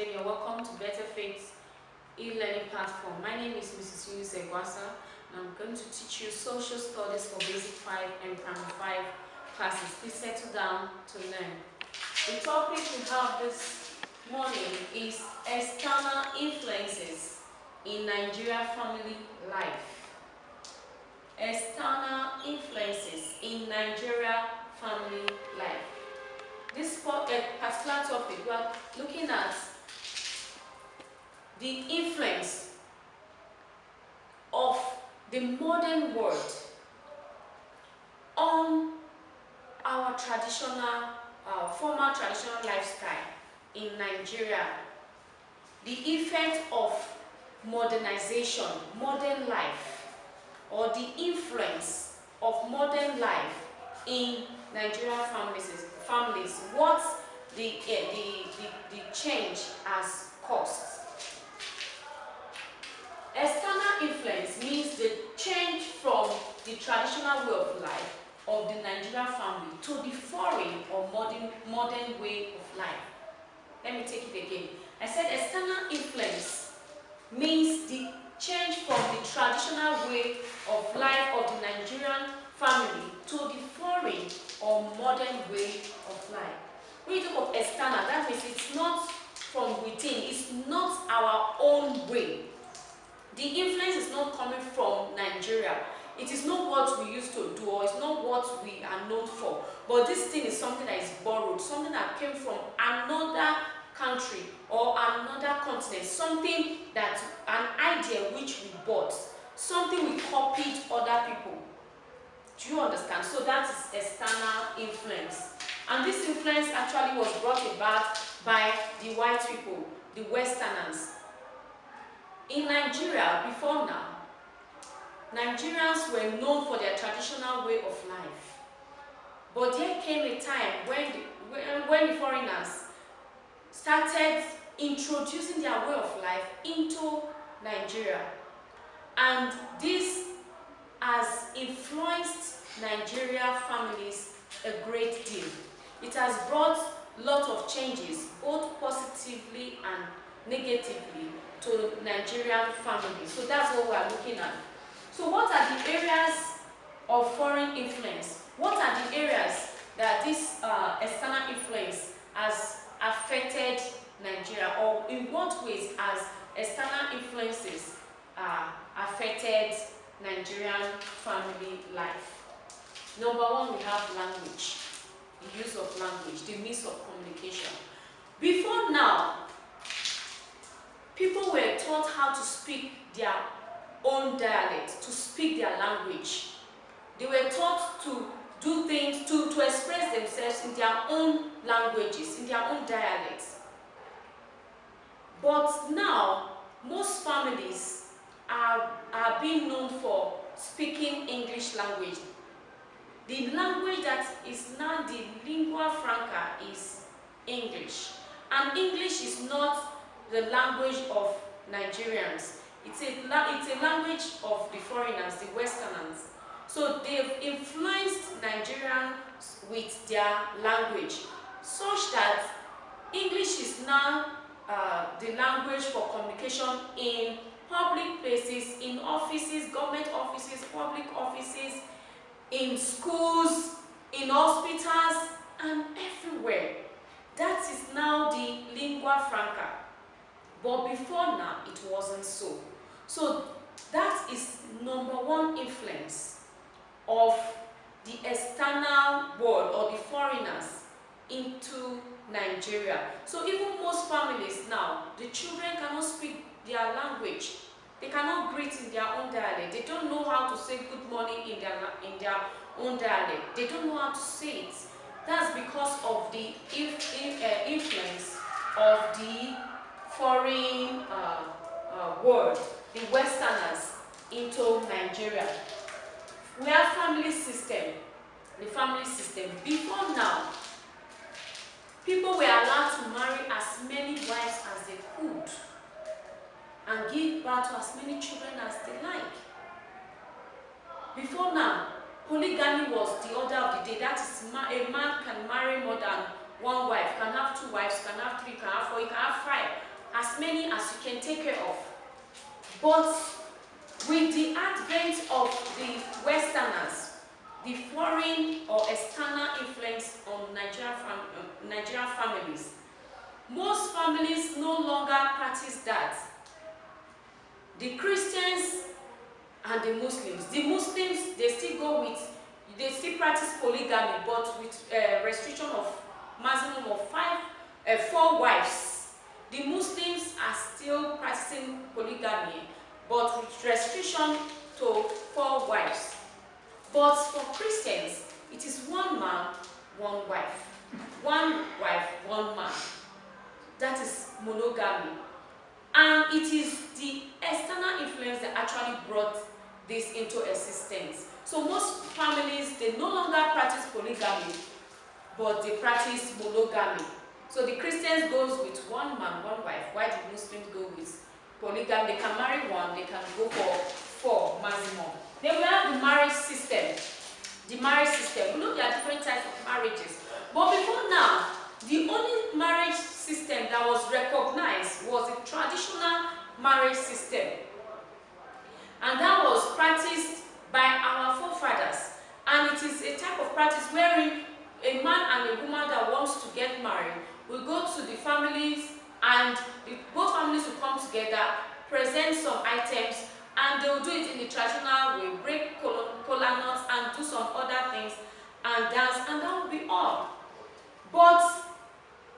again, you're welcome to Better Faith e-learning platform. My name is Mrs. Eunice Egwasa, and I'm going to teach you social studies for basic 5 and primary 5 classes. Please settle down to learn. The topic we have this morning is external influences in Nigeria family life. External influences in Nigeria family life. This particular topic, we are looking at the influence of the modern world on our former traditional lifestyle in Nigeria. The effect of modernization, modern life, or the influence of modern life in Nigerian families, what the change has caused. External influence means the change from the traditional way of life of the Nigerian family to the foreign or modern way of life. Let me take it again. I said external influence means the change from the traditional way of life of the Nigerian family to the foreign or modern way of life. When you talk of external, that means it's not from within, it's not our own way. The influence is not coming from Nigeria. It is not what we used to do, or it's not what we are known for. But this thing is something that is borrowed, something that came from another country or another continent, something that, an idea which we bought, something we copied other people. Do you understand? So that is external influence. And this influence actually was brought about by the white people, the Westerners. In Nigeria, before now, Nigerians were known for their traditional way of life. But there came a time when the foreigners started introducing their way of life into Nigeria. And this has influenced Nigeria families a great deal. It has brought a lot of changes, both positively and negatively, to Nigerian families. So that's what we are looking at. So what are the areas of foreign influence? What are the areas that this external influence has affected Nigeria, or in what ways has external influences affected Nigerian family life? Number one, we have language, the use of language, the means of communication. Before now, people were taught how to speak their own dialect, to speak their language. They were taught to do things, to express themselves in their own languages, in their own dialects. But now, most families are being known for speaking English language. The language that is now the lingua franca is English. And English is not the language of Nigerians. It's a language of the foreigners, the Westerners. So they've influenced Nigerians with their language, such that English is now the language for communication in public places, in offices, government offices, public offices, in schools, in hospitals, and everywhere. That is now the lingua franca. But before now, it wasn't so. So that is number one influence of the external world or the foreigners into Nigeria. So even most families now, the children cannot speak their language. They cannot greet in their own dialect. They don't know how to say good morning in their own dialect. They don't know how to say it. That's because of the influence of the foreign world, the Westerners, into Nigeria. We have family system, the family system. Before now, people were allowed to marry as many wives as they could and give birth to as many children as they like. Before now, polygamy was the order of the day. That is, a man can marry more than one wife, can have two wives, can have three, can have four, you can have five. as many as you can take care of. But with the advent of the Westerners, the foreign or external influence on Nigerian families, most families no longer practice that. The Christians and the Muslims, they still practice polygamy, but with restriction of maximum of 4 wives. The Muslims are still practicing polygamy, but with restriction to 4 wives. But for Christians, it is 1 man, 1 wife. 1 wife, 1 man. That is monogamy. And it is the external influence that actually brought this into existence. So most families, they no longer practice polygamy, but they practice monogamy. So the Christians goes with 1 man, 1 wife, while the Muslims go with polygamy. They can marry 1, they can go for 4 maximum. Then we have the marriage system. The marriage system. We know there are different types of marriages. But before now, the only marriage system that was recognized was the traditional marriage system. And that was practiced by our forefathers. And it is a type of practice wherein a man and a woman that wants to get married will go to the families, and both families will come together, present some items, and they will do it in the traditional way, break kola nuts and do some other things and dance, and that will be all. But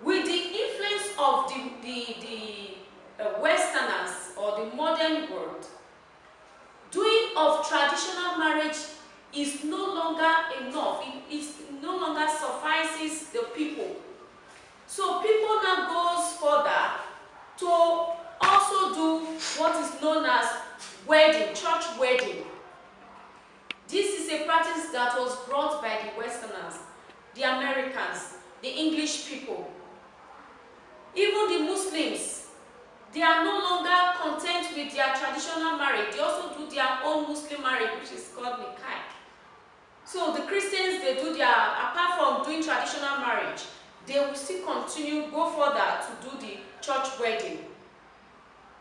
with the influence of the Westerners or the modern world, doing of traditional marriage is no longer enough. It no longer suffices the people. So people now goes further to also do what is known as wedding, church wedding. This is a practice that was brought by the Westerners, the Americans, the English people. Even the Muslims, they are no longer content with their traditional marriage. They also do their own Muslim marriage, which is called nikah. So the Christians, they do their, apart from doing traditional marriage, they will still continue, go further to do the church wedding.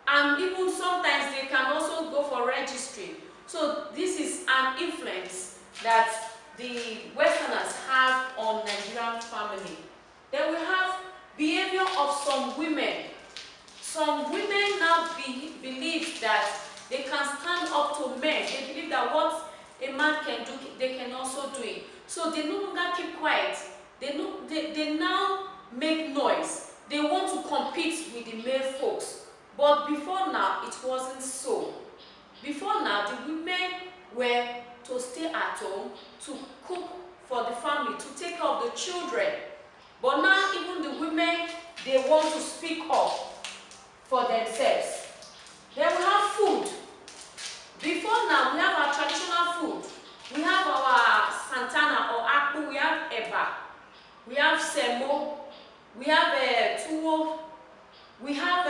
And even sometimes they can also go for registry. So this is an influence that the Westerners have on Nigerian family. Then we have behavior of some women. Some women now believe that they can stand up to men. They believe that what a man can do, they can also do it. So they no longer keep quiet. They now make noise. They want to compete with the male folks. But before now, it wasn't so. Before now, the women were to stay at home, to cook for the family, to take care of the children. But now, even the women, they want to speak up for themselves. Then we have food. Before now, we have our traditional food. We have our Santana or Akpu, we have Eba, we have Semo, we have Tuwo, we have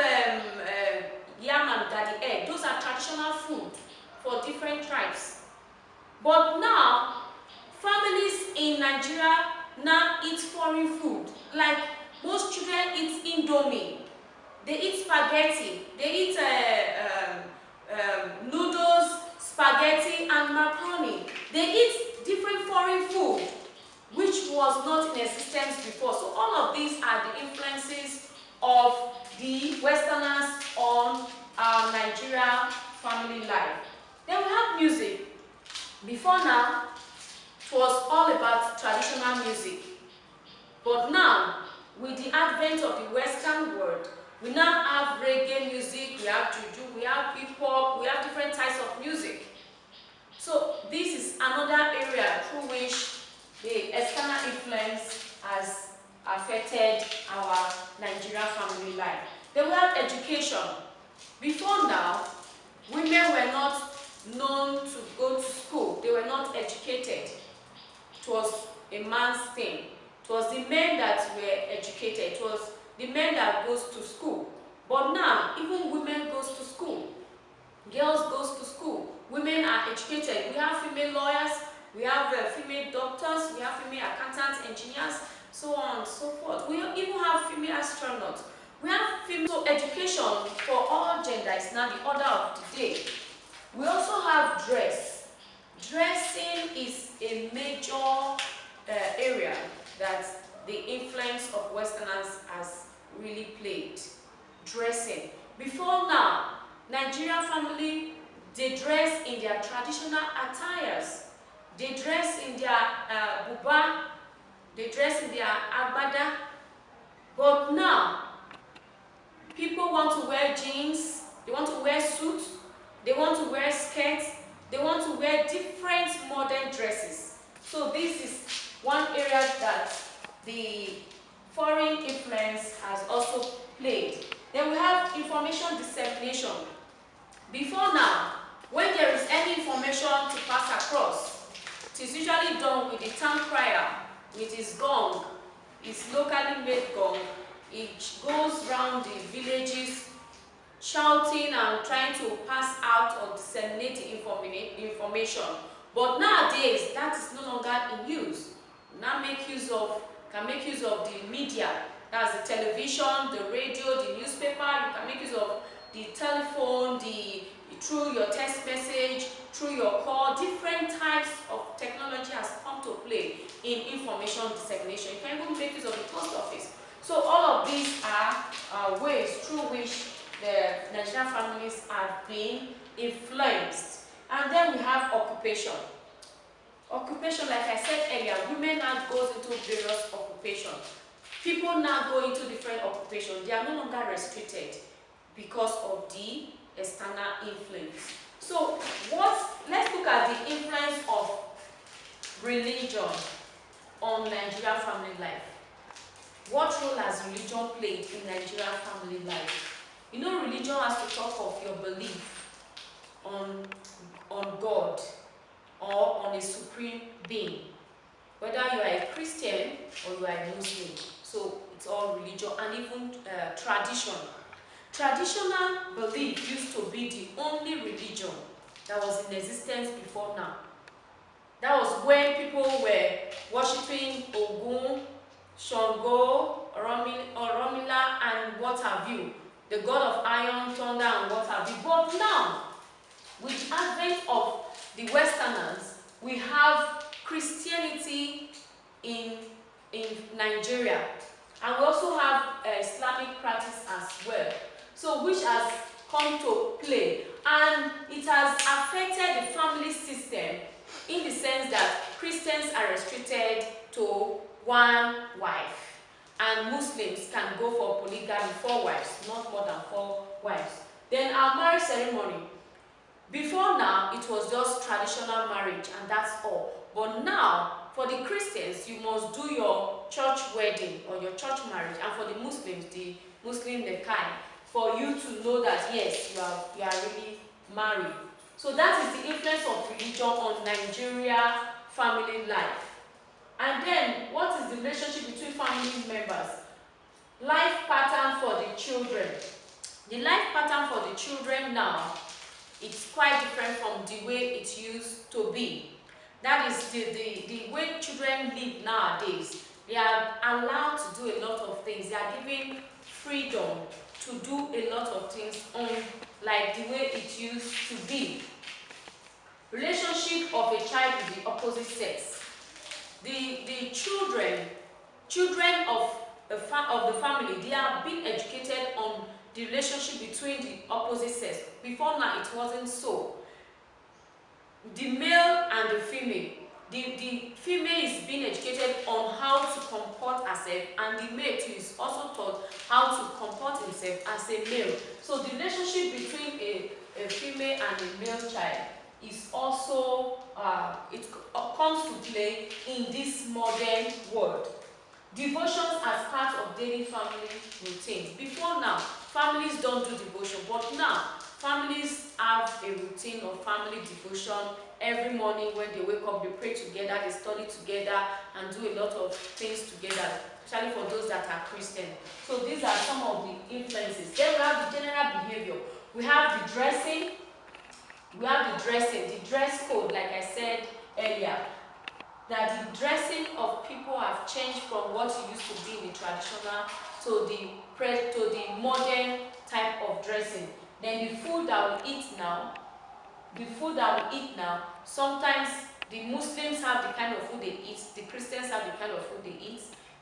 Yam and Daddy Egg. Those are traditional food for different tribes. But now, families in Nigeria now eat foreign food. Like most children eat Indomie, they eat spaghetti, they eat noodles, spaghetti and macaroni. They eat different foreign food which was not in existence before. So all of these are the influences of the Westerners on our Nigeria family life. Then we have music. Before now, it was all about traditional music. But now, with the advent of the Western world, we now have reggae music, we have juju, we have hip-hop, we have different types of music. So this is another area through which the external influence has affected our Nigerian family life. Then we have education. Before now, women were not known to go to school. They were not educated. It was a man's thing. It was the men that were educated. It was the men that goes to school. But now, even women goes to school. Girls goes to school. Women are educated. We have female lawyers. We have female doctors. We have female accountants, engineers, so on and so forth. We even have female astronauts. We have female, so education for all gender is now the order of the day. We also have dress. Dressing is a major area that the influence of Westerners has really played. Dressing. Before now, Nigerian family, they dress in their traditional attires. They dress in their buba, they dress in their agbada. But now, people want to wear jeans, they want to wear suits, they want to wear skirts, they want to wear different modern dresses. So this is one area that the foreign influence has also played. Then we have information dissemination. Before now, when there is any information to pass across, it is usually done with the town crier, with his gong, his locally made gong. It goes around the villages shouting and trying to pass out or disseminate information. But nowadays, that is no longer in use. Now can make use of the media. That's the television, the radio, the newspaper. You can make use of the telephone, through your text message, through your call. Different types of technology has come to play in information dissemination. You can even make use of the post office. So all of these are ways through which the Nigerian families have been influenced. And then we have occupation. Occupation, like I said earlier, women now goes into various occupations. People now go into different occupations. They are no longer restricted because of the external influence. So let's look at the influence of religion on Nigerian family life. What role has religion played in Nigerian family life? You know, religion has to talk of your belief on God or on a supreme being. Whether you are a Christian or you are a Muslim. So it's all religion and even tradition. Traditional belief used to be the only religion that was in existence before now. That was when people were worshipping Ogun, Shango, Oromila, and what have you, the god of iron, thunder, and what have you. But now, with the advent of the Westerners, we have Christianity in Nigeria, and we also have Islamic practice as well. So, which has come to play, and it has affected the family system in the sense that Christians are restricted to one wife, and Muslims can go for polygamy, 4 wives, not more than 4 wives. Then our marriage ceremony. Before now, it was just traditional marriage and that's all. But now, for the Christians, you must do your church wedding or your church marriage, and for the Muslims, the Muslim Nekai, for you to know that yes, you are really married. So that is the influence of religion on Nigeria family life. And then, what is the relationship between family members? Life pattern for the children. The life pattern for the children now, it's quite different from the way it used to be. That is the way children live nowadays. They are allowed to do a lot of things. They are given freedom to do a lot of things like the way it used to be. Relationship of a child with the opposite sex. The children of the family, they are being educated on the relationship between the opposite sex. Before now, it wasn't so. The male and the female. The female is being educated on how to comport herself, and the male too is also taught how to comport himself as a male. So the relationship between a female and a male child is also, it comes to play in this modern world. Devotions as part of daily family routine. Before now, families don't do devotion, but now families have a routine of family devotion. Every morning when they wake up, they pray together, they study together, and do a lot of things together, especially for those that are Christian. So these are some of the influences. Then we have the general behavior. We have the dressing. We have the dressing, the dress code, like I said earlier, that the dressing of people have changed from what it used to be in the traditional to the modern type of dressing. Then the food that we eat now, sometimes the Muslims have the kind of food they eat, the Christians have the kind of food they eat.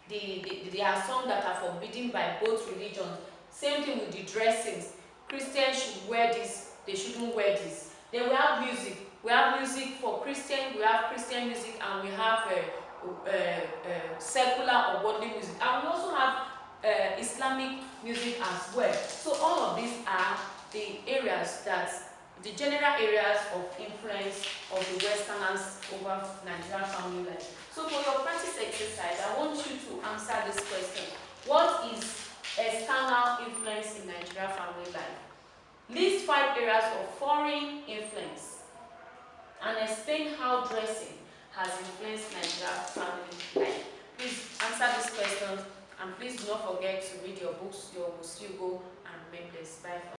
There are some that are forbidden by both religions. Same thing with the dressings. Christians should wear this, they shouldn't wear this. Then we have music. We have music for Christian, we have Christian music, and we have secular or worldly music. And we also have Islamic music as well. So all of these are the general areas of influence of the Westerners over Nigerian family life. So for your practice exercise, I want you to answer this question. What is external influence in Nigerian family life? List 5 areas of foreign influence and explain how dressing has influenced Nigerian family life. Please answer these questions, and please do not forget to read your books, your Musugo, and remain blessed. Bye.